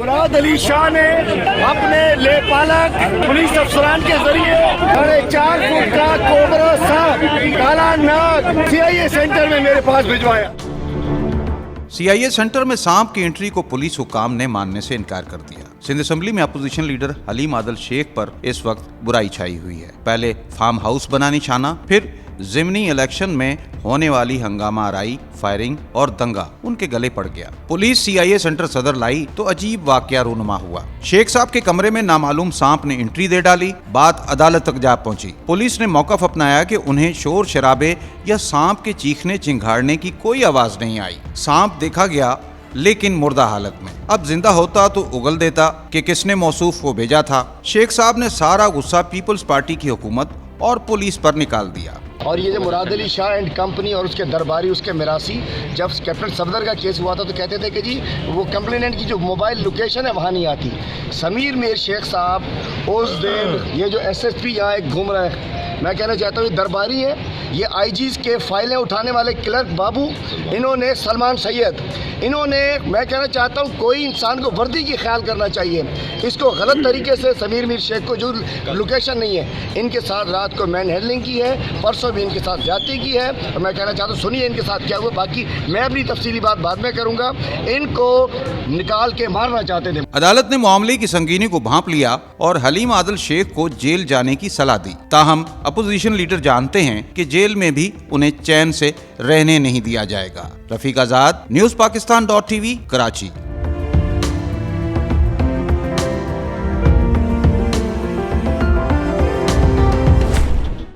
मुराद अली शाह ने अपने लेपालक पुलिस अफसरान के जरिए 4.5 फुट का कोबरा सांप काला नाग CIA सेंटर में मेरे पास भिजवाया। CIA सेंटर में सांप की एंट्री को पुलिस हुकाम ने मानने से इनकार कर दिया। सिंध असेंबली में अपोजिशन लीडर हलीम आदल शेख पर इस वक्त बुराई छाई हुई है। पहले फार्म हाउस बना निशाना, फिर ज़िमनी इलेक्शन में होने वाली हंगामा आराई, फायरिंग और दंगा उनके गले पड़ गया। पुलिस CIA सेंटर सदर लाई तो अजीब वाकया रूनुमा हुआ। शेख साहब के कमरे में नामालूम सांप ने एंट्री दे डाली। बात अदालत तक जा पहुंची। पुलिस ने मौकफ अपनाया कि उन्हें शोर शराबे या सांप के चीखने चिंघाड़ने की कोई आवाज नहीं आई। सांप देखा गया लेकिन मुर्दा हालत में। अब जिंदा होता तो उगल देता कि किसने मौसूफ को भेजा था। शेख साहब ने सारा गुस्सा पीपल्स पार्टी की हुकूमत और पुलिस पर निकाल दिया। और ये जो मुराद अली शाह एंड कंपनी और उसके दरबारी, उसके मिरासी, जब कैप्टन सफदर का केस हुआ था तो कहते थे कि जी वो कंप्लेनेंट की जो मोबाइल लोकेशन है वहाँ नहीं आती। समीर मीर शेख साहब उस दिन ये जो SSP यहाँ एक घूम रहा है, मैं कहना चाहता हूँ ये दरबारी है, ये IGs के फाइलें उठाने वाले क्लर्क बाबू, इन्होंने सलमान सैयद, इन्होंने, मैं कहना चाहता हूँ कोई इंसान को वर्दी की ख्याल करना चाहिए। इसको गलत तरीके से समीर मीर शेख को जो लोकेशन नहीं है, इनके साथ रात को मैन हैंडलिंग की है, परसों भी इनके साथ ज्यादती की है। और मैं कहना चाहता हूँ सुनिए इनके साथ क्या हुआ, बाकी मैं अपनी तफसीली बात बाद में करूँगा। इनको निकाल के मारना चाहते थे। अदालत ने मामले की संगीनी को भांप लिया और हलीम आदल शेख को जेल जाने की सलाह दी। ताहम अपोजिशन लीडर जानते हैं कि जेल में भी उन्हें चैन से रहने नहीं दिया जाएगा। रफीक आजाद, न्यूज़ पाकिस्तान.tv, कराची।